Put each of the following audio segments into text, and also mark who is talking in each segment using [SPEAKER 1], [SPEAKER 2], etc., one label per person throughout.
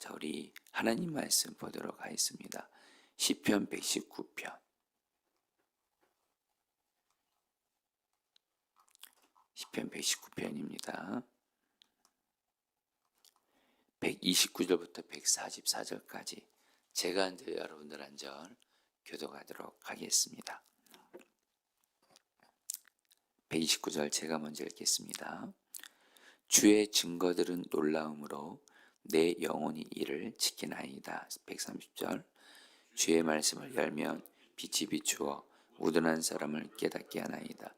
[SPEAKER 1] 자, 우리 하나님 말씀 보도록 하겠습니다. 시편 119편. 시편 119편입니다. 129절부터 144절까지 제가 한 절, 여러분들 한 절 교독하도록 하겠습니다. 129절 제가 먼저 읽겠습니다. 주의 증거들은 놀라움으로 내 영혼이 이를 지키나이다. 130절 주의 말씀을 열면 빛이 비추어 우둔한 사람을 깨닫게 하나이다.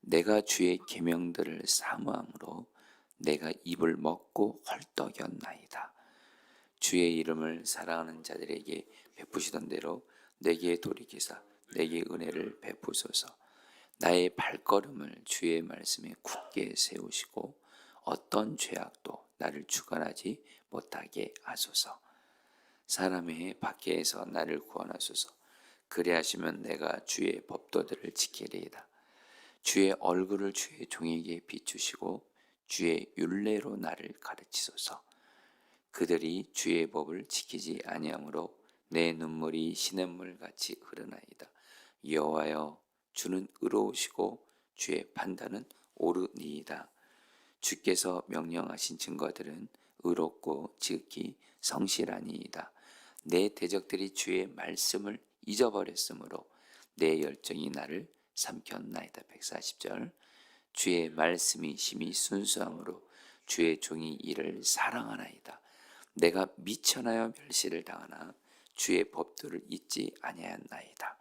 [SPEAKER 1] 내가 주의 계명들을 사모함으로 내가 입을 먹고 헐떡였나이다. 주의 이름을 사랑하는 자들에게 베푸시던 대로 내게 돌이키사 내게 은혜를 베푸소서. 나의 발걸음을 주의 말씀에 굳게 세우시고 어떤 죄악도 나를 주관하지 못하게 하소서. 사람의 밖에서 나를 구원하소서. 그리하시면 내가 주의 법도들을 지키리이다. 주의 얼굴을 주의 종에게 비추시고 주의 율례로 나를 가르치소서. 그들이 주의 법을 지키지 아니하므로 내 눈물이 시냇물같이 흐르나이다. 여호와여, 주는 의로우시고 주의 판단은 옳으니이다. 주께서 명령하신 증거들은 의롭고 지극히 성실하니이다. 내 대적들이 주의 말씀을 잊어버렸으므로 내 열정이 나를 삼켰나이다. 140절 주의 말씀이 심히 순수함으로 주의 종이 이를 사랑하나이다. 내가 미천하여 멸시를 당하나 주의 법도를 잊지 아니하였나이다.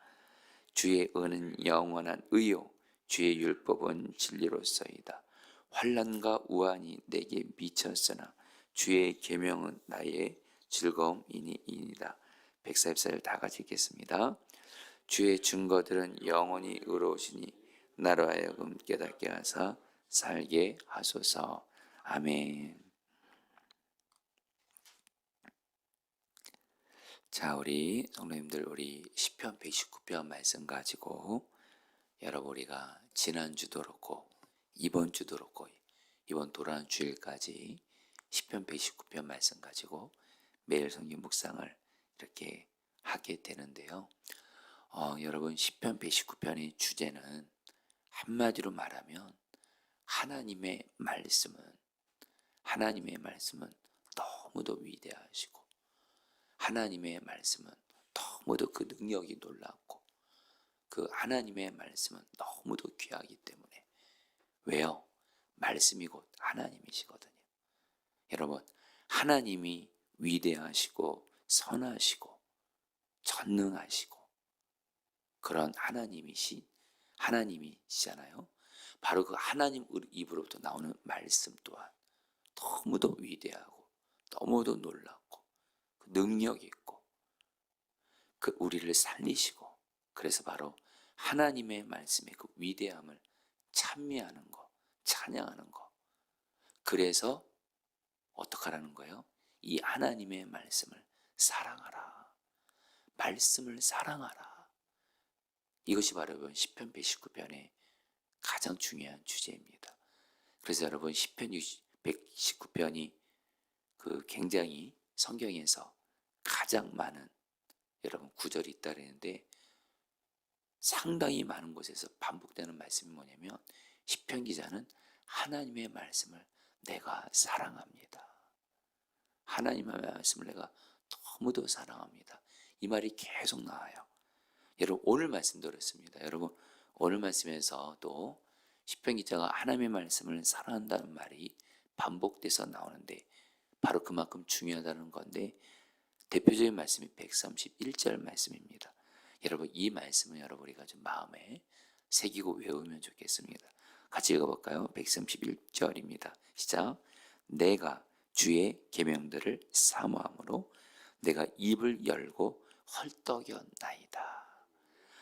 [SPEAKER 1] 주의 은은 영원한 의요 주의 율법은 진리로서이다. 환난과 우환이 내게 미쳤으나 주의 계명은 나의 즐거움이니이다. 144절 다 같이 읽겠습니다. 주의 증거들은 영원히 의로우시니 나로 하여금 깨닫게 하사 살게 하소서. 아멘. 자, 우리 성도님들, 우리 시편 119편 말씀 가지고 여러분, 우리가 지난주도 그렇고 이번 주도 그렇고 이번 돌아오는 주일까지 시편 119편 말씀 가지고 매일 성경 묵상을 이렇게 하게 되는데요. 여러분, 시편 119편의 주제는 한마디로 말하면 하나님의 말씀은 너무도 위대하시고 하나님의 말씀은 너무도 그 능력이 놀랍고 그 하나님의 말씀은 너무도 귀하기 때문에. 왜요? 말씀이 곧 하나님이시거든요. 여러분, 하나님이 위대하시고 선하시고 전능하시고 그런 하나님이시잖아요. 바로 그 하나님 입으로부터 나오는 말씀 또한 너무도 위대하고 너무도 놀랍고 그 능력이 있고 그 우리를 살리시고, 그래서 바로 하나님의 말씀의 그 위대함을 찬미하는 거, 찬양하는 거. 그래서 어떡하라는 거예요? 이 하나님의 말씀을 사랑하라. 말씀을 사랑하라. 이것이 바로 여러분 시편 119편의 가장 중요한 주제입니다. 그래서 여러분 시편 119편이 그 굉장히 성경에서 가장 많은 여러분 구절이 있다 그랬는데 상당히 많은 곳에서 반복되는 말씀이 뭐냐면 시편 기자는 하나님의 말씀을 내가 사랑합니다. 하나님의 말씀을 내가 너무도 사랑합니다. 이 말이 계속 나와요. 여러분, 오늘 말씀도 그렇습니다. 여러분, 오늘 말씀에서 또 시편 기자가 하나님의 말씀을 사랑한다는 말이 반복돼서 나오는데 바로 그만큼 중요하다는 건데 대표적인 말씀이 131절 말씀입니다. 여러분, 이 말씀은 여러분 우리가 좀 마음에 새기고 외우면 좋겠습니다. 같이 읽어볼까요? 131절입니다. 시작. 내가 주의 계명들을 사모함으로 내가 입을 열고 헐떡였나이다.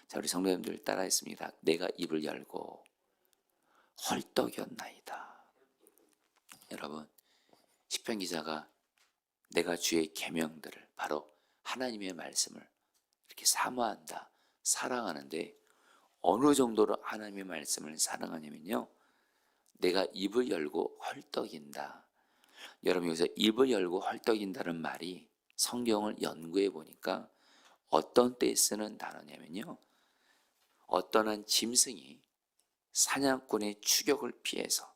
[SPEAKER 1] 자, 우리 성도님들 따라했습니다. 내가 입을 열고 헐떡였나이다. 여러분, 시편 기자가 내가 주의 계명들을, 바로 하나님의 말씀을 이렇게 사모한다, 사랑하는데 어느 정도로 하나님의 말씀을 사랑하냐면요, 내가 입을 열고 헐떡인다. 여러분 여기서 입을 열고 헐떡인다는 말이 성경을 연구해 보니까 어떤 때에 쓰는 단어냐면요, 어떤 한 짐승이 사냥꾼의 추격을 피해서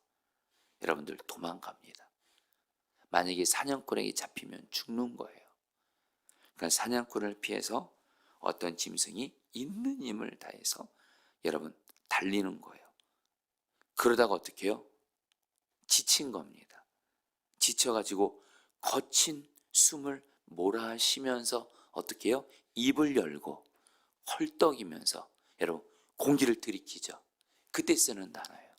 [SPEAKER 1] 여러분들 도망갑니다. 만약에 사냥꾼에게 잡히면 죽는 거예요. 그러니까 사냥꾼을 피해서 어떤 짐승이 있는 힘을 다해서 여러분 달리는 거예요. 그러다가 어떻게 해요? 지친 겁니다. 지쳐가지고 거친 숨을 몰아쉬면서 어떻게 해요? 입을 열고 헐떡이면서 여러분 공기를 들이키죠. 그때 쓰는 단어예요.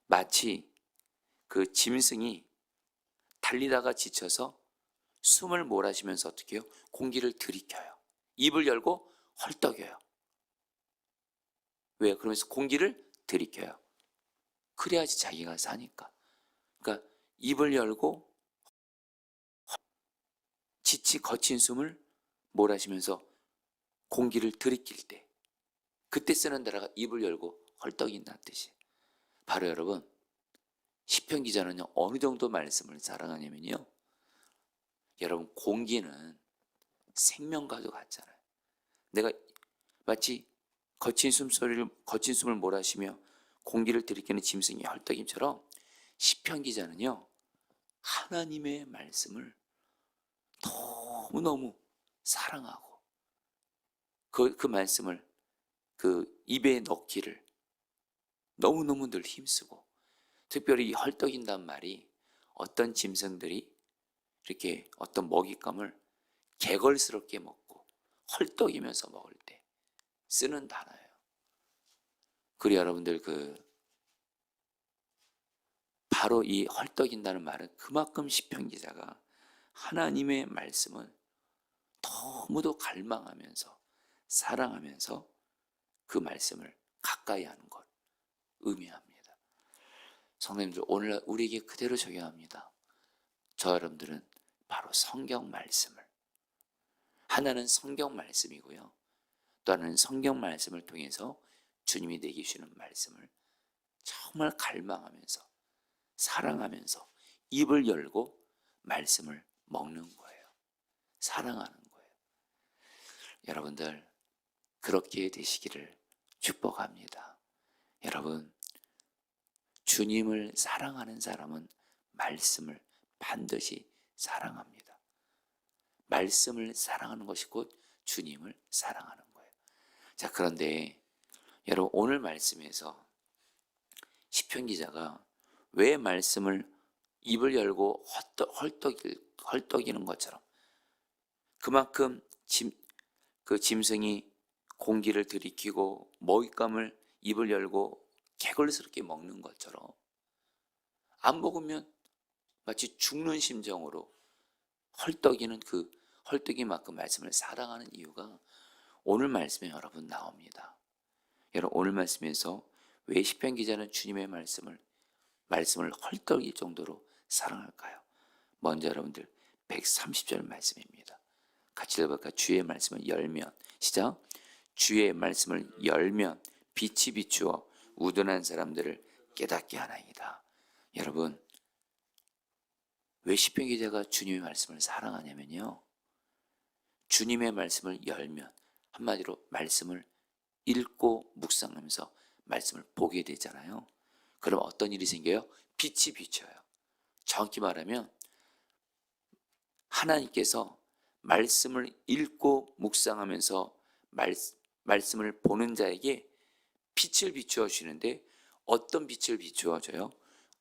[SPEAKER 1] 마치 그 짐승이 달리다가 지쳐서 숨을 몰아쉬면서 어떻게 해요? 공기를 들이켜요. 입을 열고 헐떡여요. 왜요? 그러면서 공기를 들이켜요. 그래야지 자기가 사니까. 그러니까 입을 열고 거친 숨을 몰아쉬면서 공기를 들이킬 때, 그때 쓰는 단어가 입을 열고 헐떡인다는 뜻이에요. 바로 여러분 시편 기자는요 어느 정도 말씀을 자랑하냐면요, 여러분 공기는 생명과도 같잖아요. 내가 마치 거친 숨을 몰아쉬며 공기를 들이키는 짐승이 헐떡임처럼 시편 기자는요 하나님의 말씀을 너무너무 사랑하고 그 말씀을 그 입에 넣기를 너무너무 늘 힘쓰고, 특별히 이 헐떡인단 말이 어떤 짐승들이 이렇게 어떤 먹잇감을 개걸스럽게 먹고 헐떡이면서 먹을 때 쓰는 단어예요. 그리고 여러분들 바로 이 헐떡인다는 말은 그만큼 시편 기자가 하나님의 말씀을 너무도 갈망하면서 사랑하면서 그 말씀을 가까이 하는 걸 의미합니다. 성도님들 오늘 우리에게 그대로 적용합니다. 저 여러분들은 바로 성경 말씀을, 하나는 성경 말씀이고요, 또 하나는 성경 말씀을 통해서 주님이 내게 주시는 말씀을 정말 갈망하면서 사랑하면서 입을 열고 말씀을 먹는 거예요. 사랑하는 거예요. 여러분들 그렇게 되시기를 축복합니다. 여러분 주님을 사랑하는 사람은 말씀을 반드시 사랑합니다. 말씀을 사랑하는 것이 곧 주님을 사랑하는 거예요. 자, 그런데 여러분 오늘 말씀에서 시편 기자가 왜 말씀을 입을 열고 헐떡이는 것처럼 그만큼 그 짐승이 공기를 들이키고 먹잇감을 입을 열고 개걸스럽게 먹는 것처럼 안 먹으면 마치 죽는 심정으로 헐떡이는 그 헐떡이만큼 말씀을 사랑하는 이유가 오늘 말씀에 여러분 나옵니다. 여러분 오늘 말씀에서 왜 시편 기자는 주님의 말씀을 헐떡일 정도로 사랑할까요? 먼저 여러분들 130절 말씀입니다. 같이 읽어볼까요? 주의 말씀을 열면, 시작. 주의 말씀을 열면 빛이 비추어 우둔한 사람들을 깨닫게 하나이다. 여러분 왜 시편 기자가 주님의 말씀을 사랑하냐면요, 주님의 말씀을 열면 한마디로 말씀을 읽고 묵상하면서 말씀을 보게 되잖아요. 그럼 어떤 일이 생겨요? 빛이 비쳐요. 정확히 말하면 하나님께서 말씀을 읽고 묵상하면서 말씀을 보는 자에게 빛을 비추어 주시는데, 어떤 빛을 비추어 줘요?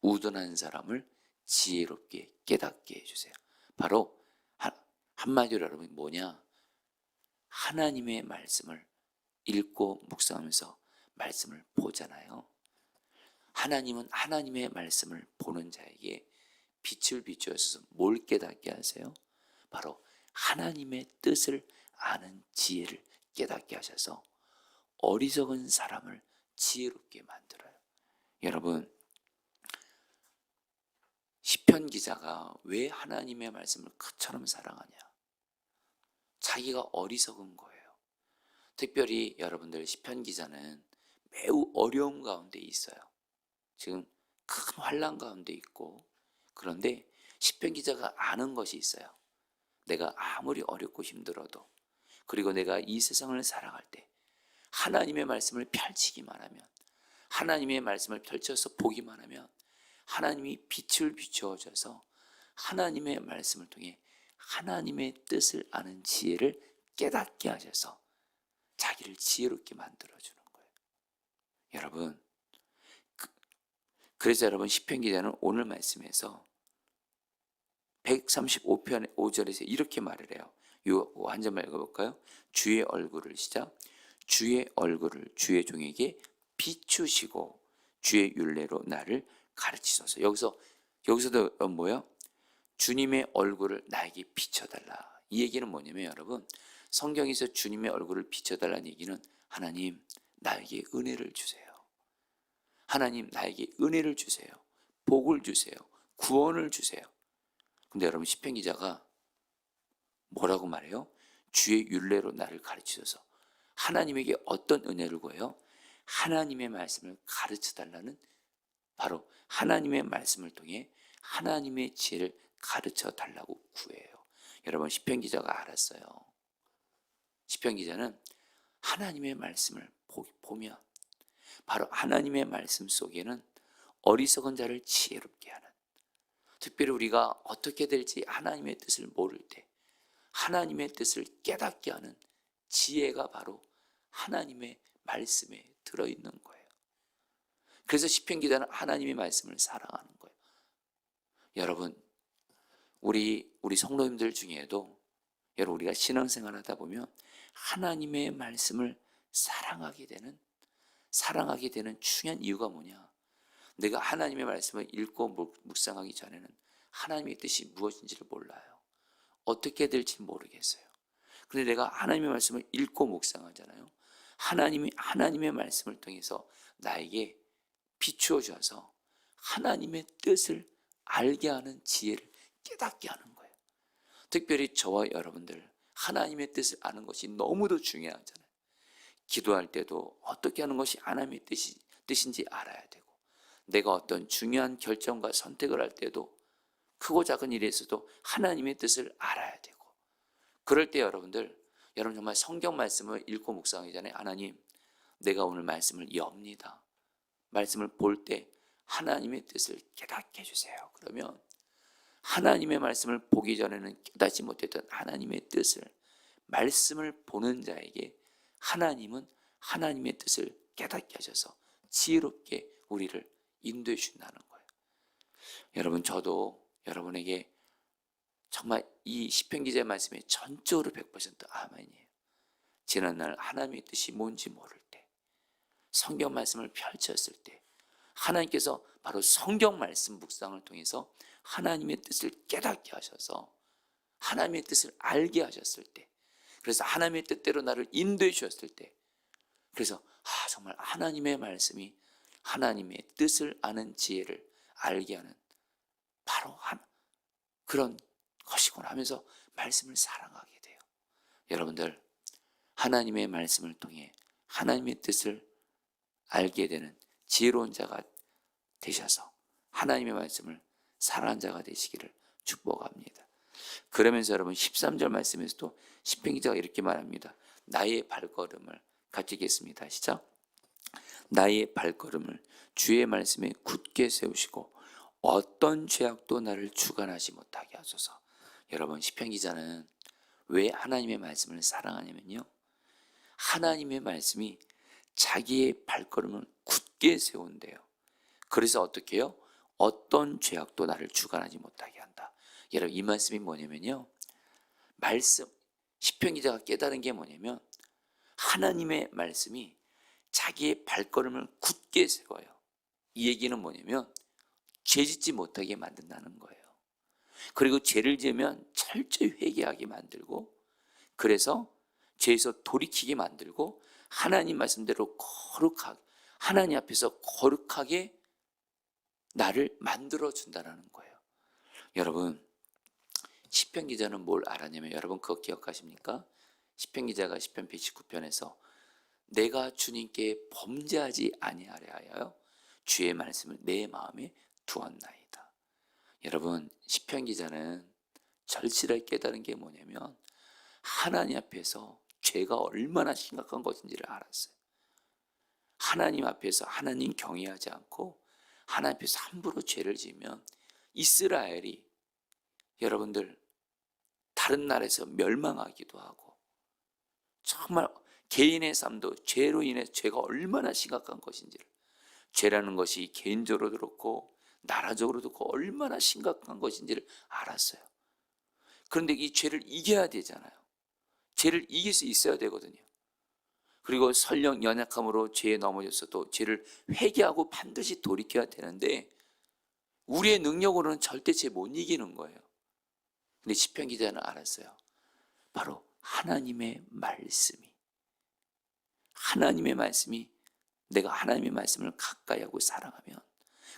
[SPEAKER 1] 우둔한 사람을 지혜롭게 깨닫게 해주세요. 바로 한마디로 여러분 뭐냐? 하나님의 말씀을 읽고 묵상하면서 말씀을 보잖아요. 하나님은 하나님의 말씀을 보는 자에게 빛을 비추어서 뭘 깨닫게 하세요? 바로 하나님의 뜻을 아는 지혜를 깨닫게 하셔서 어리석은 사람을 지혜롭게 만들어요. 여러분 시편 기자가 왜 하나님의 말씀을 그처럼 사랑하냐? 자기가 어리석은 거예요. 특별히 여러분들 시편 기자는 매우 어려움 가운데 있어요. 지금 큰 환난 가운데 있고, 그런데 시편 기자가 아는 것이 있어요. 내가 아무리 어렵고 힘들어도, 그리고 내가 이 세상을 살아갈 때 하나님의 말씀을 펼치기만 하면, 하나님의 말씀을 펼쳐서 보기만 하면 하나님이 빛을 비추어줘서 하나님의 말씀을 통해 하나님의 뜻을 아는 지혜를 깨닫게 하셔서 자기를 지혜롭게 만들어주는 거예요. 여러분, 그래서 여러분 시편 기자는 오늘 말씀에서 135편 5절에서 이렇게 말을 해요. 요 한 절만 읽어볼까요? 주의 얼굴을 시작. 주의 얼굴을 주의 종에게 비추시고 주의 율례로 나를 가르치소서. 여기서도 뭐예요? 주님의 얼굴을 나에게 비춰달라. 이 얘기는 뭐냐면 여러분, 성경에서 주님의 얼굴을 비춰달라는 얘기는 하나님 나에게 은혜를 주세요. 하나님 나에게 은혜를 주세요. 복을 주세요. 구원을 주세요. 근데 여러분 시편 기자가 뭐라고 말해요? 주의 율례로 나를 가르치셔서 하나님에게 어떤 은혜를 구해요? 하나님의 말씀을 가르쳐달라는, 바로 하나님의 말씀을 통해 하나님의 지혜를 가르쳐달라고 구해요. 여러분 시편 기자가 알았어요. 시편 기자는 하나님의 말씀을 보면 바로 하나님의 말씀 속에는 어리석은 자를 지혜롭게 하는, 특별히 우리가 어떻게 될지 하나님의 뜻을 모를 때 하나님의 뜻을 깨닫게 하는 지혜가 바로 하나님의 말씀에 들어있는 거예요. 그래서 시편 기자는 하나님의 말씀을 사랑하는 거예요. 여러분, 우리 성도님들 중에도 여러분 우리가 신앙생활 하다 보면 하나님의 말씀을 사랑하게 되는 중요한 이유가 뭐냐? 내가 하나님의 말씀을 읽고 묵상하기 전에는 하나님의 뜻이 무엇인지를 몰라요. 어떻게 될지 모르겠어요. 그런데 내가 하나님의 말씀을 읽고 묵상하잖아요. 하나님이 하나님의 말씀을 통해서 나에게 비추어 주셔서 하나님의 뜻을 알게 하는 지혜를 깨닫게 하는 거예요. 특별히 저와 여러분들 하나님의 뜻을 아는 것이 너무도 중요하잖아요. 기도할 때도 어떻게 하는 것이 하나님의 뜻인지 알아야 되고, 내가 어떤 중요한 결정과 선택을 할 때도 크고 작은 일에서도 하나님의 뜻을 알아야 되고, 그럴 때 여러분 정말 성경 말씀을 읽고 묵상하기 전에 하나님, 내가 오늘 말씀을 엽니다. 말씀을 볼 때 하나님의 뜻을 깨닫게 해주세요. 그러면 하나님의 말씀을 보기 전에는 깨닫지 못했던 하나님의 뜻을, 말씀을 보는 자에게 하나님은 하나님의 뜻을 깨닫게 하셔서 지혜롭게 우리를 인도해 주신다는 거예요. 여러분, 저도 여러분에게 정말 이 시편 기자의 말씀에 전적으로 100% 아멘이에요. 지난날 하나님의 뜻이 뭔지 모를 때, 성경 말씀을 펼쳤을 때 하나님께서 바로 성경 말씀 묵상을 통해서 하나님의 뜻을 깨닫게 하셔서 하나님의 뜻을 알게 하셨을 때, 그래서 하나님의 뜻대로 나를 인도해 주셨을 때, 그래서 정말 하나님의 말씀이 하나님의 뜻을 아는 지혜를 알게 하는 바로 그런 것이구나 하면서 말씀을 사랑하게 돼요. 여러분들, 하나님의 말씀을 통해 하나님의 뜻을 알게 되는 지혜로운 자가 되셔서 하나님의 말씀을 사랑하는 자가 되시기를 축복합니다. 그러면서 여러분 13절 말씀에서도 시편 기자가 이렇게 말합니다. 나의 발걸음을 같이 읽겠습니다. 시작. 나의 발걸음을 주의 말씀에 굳게 세우시고 어떤 죄악도 나를 주관하지 못하게 하소서. 여러분, 시편 기자는 왜 하나님의 말씀을 사랑하냐면요, 하나님의 말씀이 자기의 발걸음을 굳게 세운대요. 그래서 어떻게 해요? 어떤 죄악도 나를 주관하지 못하게 한다. 여러분, 이 말씀이 뭐냐면요, 시편 기자가 깨달은 게 뭐냐면 하나님의 말씀이 자기의 발걸음을 굳게 세워요. 이 얘기는 뭐냐면 죄짓지 못하게 만든다는 거예요. 그리고 죄를 지으면 철저히 회개하게 만들고, 그래서 죄에서 돌이키게 만들고 하나님 말씀대로 거룩하게, 하나님 앞에서 거룩하게 나를 만들어준다는 거예요. 여러분, 시편 기자는 뭘 알았냐면, 여러분 그거 기억하십니까? 시편 기자가 시편 119편에서 내가 주님께 범죄하지 아니하려 하여 주의 말씀을 내 마음에 두었나이다. 여러분, 시편 기자는 절실하게 깨달은 게 뭐냐면 하나님 앞에서 죄가 얼마나 심각한 것인지를 알았어요. 하나님 앞에서 하나님 경외하지 않고 하나님 앞에서 함부로 죄를 지으면 이스라엘이 여러분들 다른 나라에서 멸망하기도 하고, 정말 개인의 삶도 죄로 인해 죄가 얼마나 심각한 것인지를, 죄라는 것이 개인적으로도 그렇고 나라적으로도 그렇고 얼마나 심각한 것인지를 알았어요. 그런데 이 죄를 이겨야 되잖아요. 죄를 이길 수 있어야 되거든요. 그리고 설령 연약함으로 죄에 넘어졌어도 죄를 회개하고 반드시 돌이켜야 되는데 우리의 능력으로는 절대 죄 못 이기는 거예요. 근데 시편 기자는 알았어요. 바로 하나님의 말씀이 내가 하나님의 말씀을 가까이 하고 사랑하면,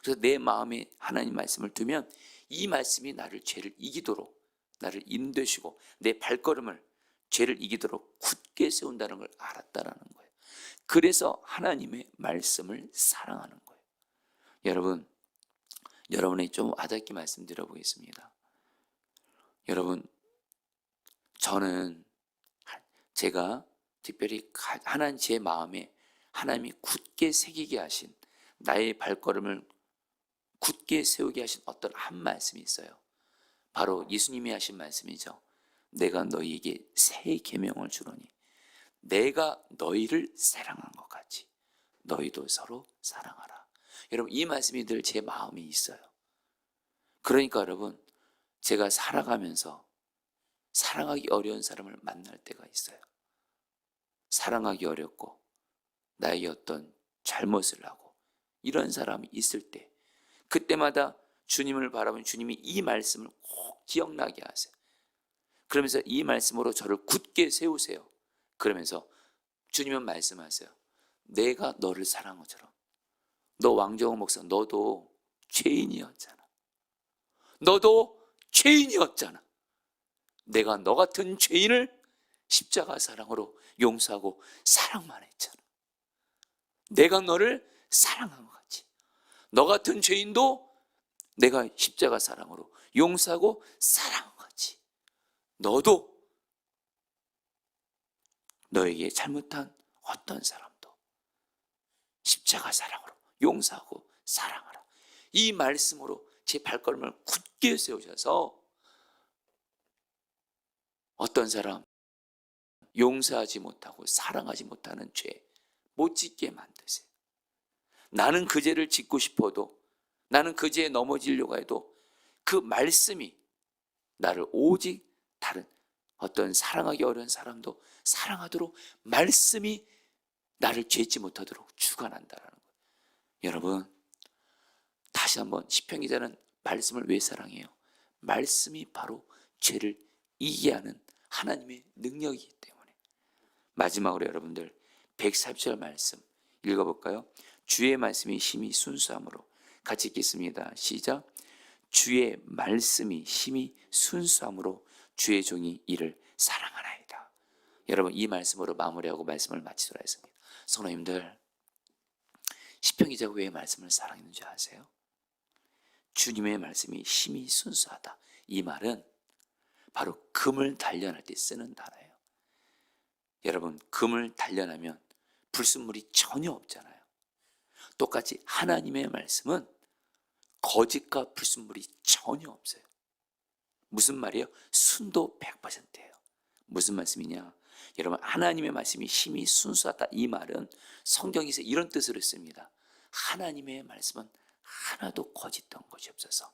[SPEAKER 1] 그래서 내 마음에 하나님 말씀을 두면 이 말씀이 나를 죄를 이기도록 나를 인도시고 내 발걸음을 죄를 이기도록 굳게 세운다는 걸 알았다라는 거예요. 그래서 하나님의 말씀을 사랑하는 거예요. 여러분, 여러분에게 좀 와닿게 말씀드려 보겠습니다. 여러분, 저는 제가 특별히 하나님 제 마음에 하나님이 굳게 새기게 하신, 나의 발걸음을 굳게 세우게 하신 어떤 한 말씀이 있어요. 바로 예수님이 하신 말씀이죠. 내가 너희에게 새 계명을 주노니 내가 너희를 사랑한 것 같이 너희도 서로 사랑하라. 여러분, 이 말씀이 늘 제 마음에 있어요. 그러니까 여러분, 제가 살아가면서 사랑하기 어려운 사람을 만날 때가 있어요. 사랑하기 어렵고 나의 어떤 잘못을 하고 이런 사람이 있을 때, 그때마다 주님을 바라보면 주님이 이 말씀을 꼭 기억나게 하세요. 그러면서 이 말씀으로 저를 굳게 세우세요. 그러면서 주님은 말씀하세요. 내가 너를 사랑한 것처럼, 너 왕정호 목사, 너도 죄인이었잖아. 내가 너 같은 죄인을 십자가 사랑으로 용서하고 사랑만 했잖아. 내가 너를 사랑한 것 같이 너 같은 죄인도 내가 십자가 사랑으로 용서하고 사랑한 것 같이 너도 너에게 잘못한 어떤 사람도 십자가 사랑으로 용서하고 사랑하라. 이 말씀으로 제 발걸음을 굳게 세우셔서 어떤 사람 용서하지 못하고 사랑하지 못하는 죄 못 짓게 만드세요. 나는 그 죄를 짓고 싶어도, 나는 그 죄에 넘어지려고 해도 그 말씀이 나를 오직 다른 어떤 사랑하기 어려운 사람도 사랑하도록, 말씀이 나를 죄짓지 못하도록 주관한다라는 거예요. 여러분, 다시 한번, 시편 기자는 말씀을 왜 사랑해요? 말씀이 바로 죄를 이기게 하는 하나님의 능력이기 때문에. 마지막으로 여러분들 140절 말씀 읽어볼까요? 주의 말씀이 심히 순수함으로, 같이 읽겠습니다. 시작. 주의 말씀이 심히 순수함으로 주의 종이 이를 사랑하나이다. 여러분, 이 말씀으로 마무리하고 말씀을 마치도록 하겠습니다. 성도님들, 시편 기자가 왜 말씀을 사랑했는지 아세요? 주님의 말씀이 심히 순수하다. 이 말은 바로 금을 단련할 때 쓰는 단어예요. 여러분, 금을 단련하면 불순물이 전혀 없잖아요. 똑같이 하나님의 말씀은 거짓과 불순물이 전혀 없어요. 무슨 말이에요? 순도 100%예요. 무슨 말씀이냐? 여러분, 하나님의 말씀이 심히 순수하다. 이 말은 성경에서 이런 뜻으로 씁니다. 하나님의 말씀은 하나도 거짓된 것이 없어서,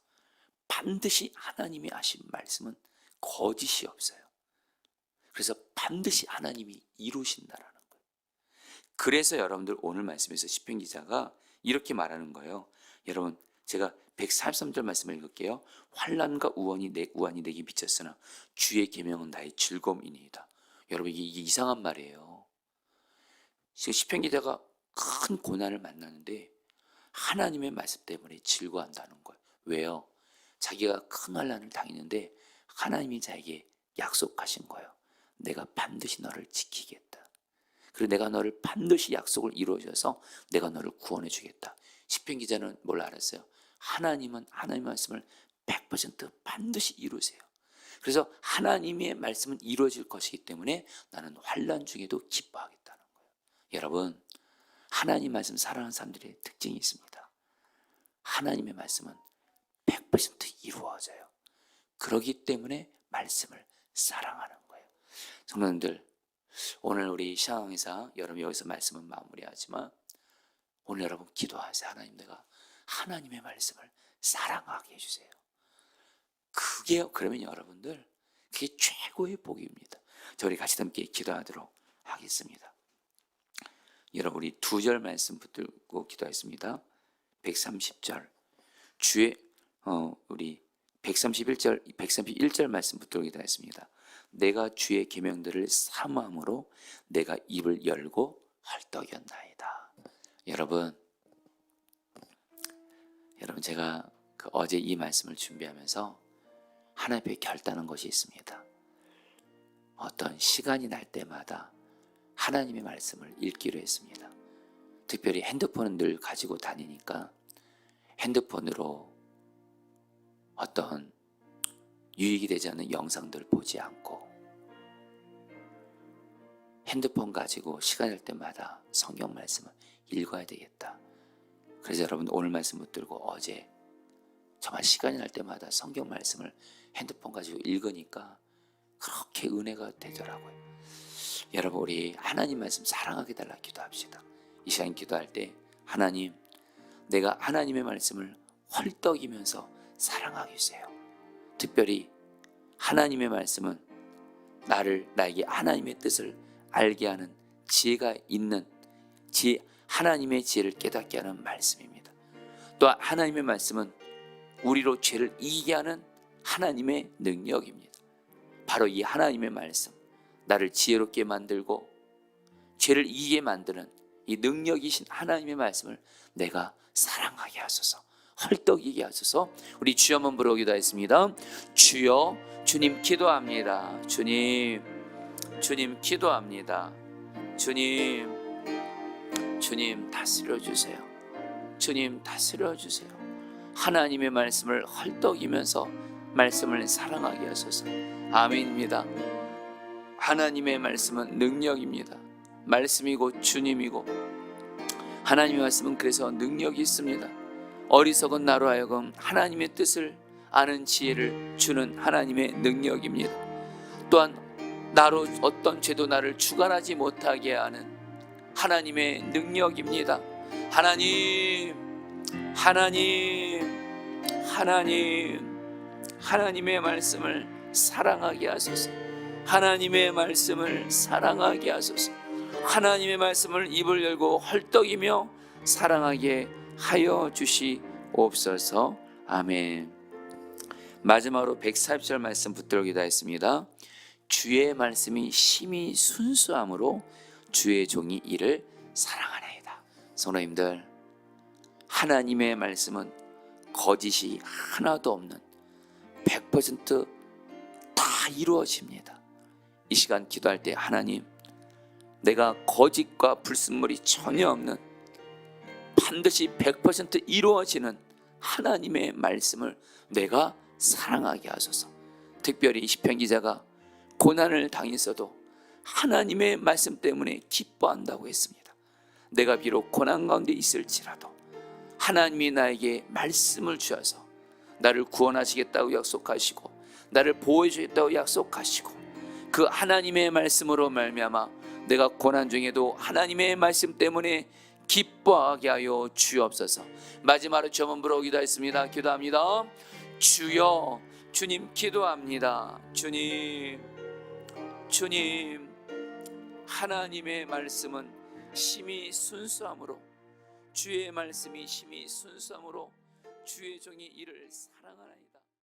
[SPEAKER 1] 반드시 하나님이 하신 말씀은 거짓이 없어요. 그래서 반드시 하나님이 이루신다라는 거예요. 그래서 여러분들 오늘 말씀에서 시편 기자가 이렇게 말하는 거예요. 여러분, 제가 143절 말씀을 읽을게요. 환난과 우환이 내게 미쳤으나 주의 계명은 나의 즐거움이니이다. 여러분, 이게 이상한 말이에요. 시편 기자가 큰 고난을 만나는데 하나님의 말씀 때문에 즐거워한다는 거예요. 왜요? 자기가 큰 환난을 당했는데 하나님이 자기에게 약속하신 거예요. 내가 반드시 너를 지키겠다. 그리고 내가 너를 반드시 약속을 이루어줘서 내가 너를 구원해 주겠다. 시편 기자는 뭘 알았어요? 하나님은 하나님의 말씀을 100% 반드시 이루세요. 그래서 하나님의 말씀은 이루어질 것이기 때문에 나는 환난 중에도 기뻐하겠다는 거예요. 여러분, 하나님 말씀 사랑하는 사람들의 특징이 있습니다. 하나님의 말씀은 100% 이루어져요. 그렇기 때문에 말씀을 사랑하는 거예요. 성도님들, 오늘 우리 시향회사 여러분 여기서 말씀은 마무리하지만 오늘 여러분 기도하세요. 하나님, 내가 하나님의 말씀을 사랑하게 해주세요. 그러면 여러분들 그게 최고의 복입니다. 저희 같이 함께 기도하도록 하겠습니다. 여러분, 우리 2절 말씀 붙들고 기도하겠습니다. 130절 주의 우리 131절 131절 말씀 붙들고 기도하겠습니다. 내가 주의 계명들을 사모함으로 내가 입을 열고 헐떡였나이다. 여러분 제가 어제 이 말씀을 준비하면서 하나님 앞에 결단한 것이 있습니다. 어떤 시간이 날 때마다 하나님의 말씀을 읽기로 했습니다. 특별히 핸드폰은 늘 가지고 다니니까 핸드폰으로 어떤 유익이 되지 않는 영상들 보지 않고 핸드폰 가지고 시간 날 때마다 성경 말씀을 읽어야 되겠다. 그래서 여러분, 오늘 말씀 붙들고 어제 정말 시간이 날 때마다 성경 말씀을 핸드폰 가지고 읽으니까 그렇게 은혜가 되더라고요. 여러분, 우리 하나님 말씀 사랑하게 달라 기도합시다. 이 시간 기도할 때 하나님, 내가 하나님의 말씀을 헐떡이면서 사랑하게 해주세요. 특별히 하나님의 말씀은 나에게 하나님의 뜻을 알게 하는 지혜가 있는 하나님의 지혜를 깨닫게 하는 말씀입니다. 또 하나님의 말씀은 우리로 죄를 이기게 하는 하나님의 능력입니다. 바로 이 하나님의 말씀, 나를 지혜롭게 만들고 죄를 이기게 만드는 이 능력이신 하나님의 말씀을 내가 사랑하게 하소서, 헐떡이게 하소서. 우리 주여 한번 부르기도 했습니다. 주여, 주님 기도합니다. 주님 기도합니다. 주님 다스려 주세요. 주님 다스려 주세요. 하나님의 말씀을 헐떡이면서 말씀을 사랑하게 하소서. 아멘입니다. 하나님의 말씀은 능력입니다. 말씀이고 주님이고 하나님의 말씀은 그래서 능력이 있습니다. 어리석은 나로 하여금 하나님의 뜻을 아는 지혜를 주는 하나님의 능력입니다. 또한 나로 어떤 죄도 나를 주관하지 못하게 하는 하나님의 능력입니다. 하나님의 말씀을 사랑하게 하소서. 하나님의 말씀을 사랑하게 하소서. 하나님의 말씀을 입을 열고 헐떡이며 사랑하게 하여 주시옵소서. 아멘. 마지막으로 140절 말씀 붙들어 기도했습니다. 주의 말씀이 심히 순수함으로 주의 종이 이를 사랑하나이다. 성도님들, 하나님의 말씀은 거짓이 하나도 없는 100% 다 이루어집니다. 이 시간 기도할 때 하나님, 내가 거짓과 불순물이 전혀 없는 반드시 100% 이루어지는 하나님의 말씀을 내가 사랑하게 하소서. 특별히 시편 기자가 고난을 당했어도 하나님의 말씀 때문에 기뻐한다고 했습니다. 내가 비록 고난 가운데 있을지라도 하나님이 나에게 말씀을 주셔서 나를 구원하시겠다고 약속하시고 나를 보호해 주겠다고 약속하시고 그 하나님의 말씀으로 말미암아 내가 고난 중에도 하나님의 말씀 때문에 기뻐하게 하여 주옵소서. 마지막으로 주 한번 부르기도 했습니다. 기도합니다. 주여, 주님 기도합니다. 주님, 하나님의 말씀은 심히 순수함으로 주의 말씀이 심히 순수함으로 주의 종이 이를 사랑하나이다.